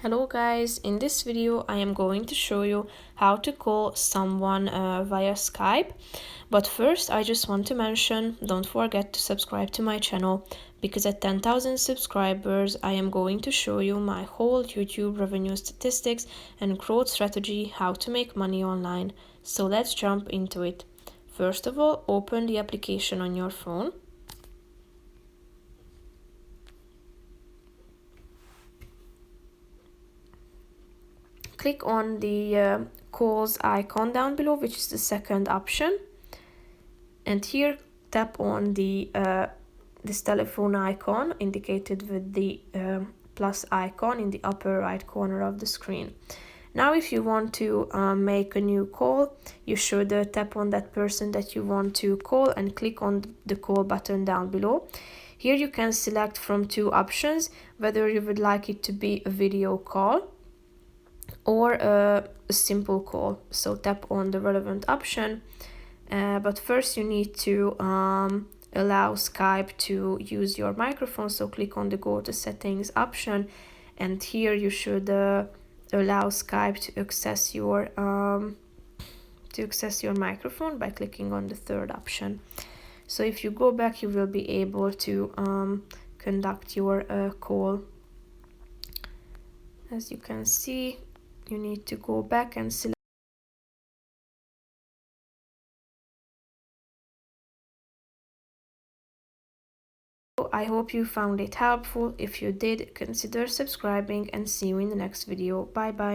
Hello guys, in this video I am going to show you how to call someone via Skype. But first I just want to mention, don't forget to subscribe to my channel, because at 10,000 subscribers I am going to show you my whole YouTube revenue statistics and growth strategy, how to make money online. So let's jump into it. First of all, open the application on your phone. Click on the calls icon down below, which is the second option, and here tap on the this telephone icon indicated with the plus icon in the upper right corner of the screen. Now if you want to make a new call, you should tap on that person that you want to call and click on the call button down below. Here you can select from two options whether you would like it to be a video call or a simple call. So tap on the relevant option, but first you need to allow Skype to use your microphone. So click on the go to settings option, and here you should allow Skype to access your microphone by clicking on the third option. So if you go back, you will be able to conduct your call. As you can see, you need to go back and select. I hope you found it helpful. If you did, consider subscribing, and see you in the next video. Bye bye.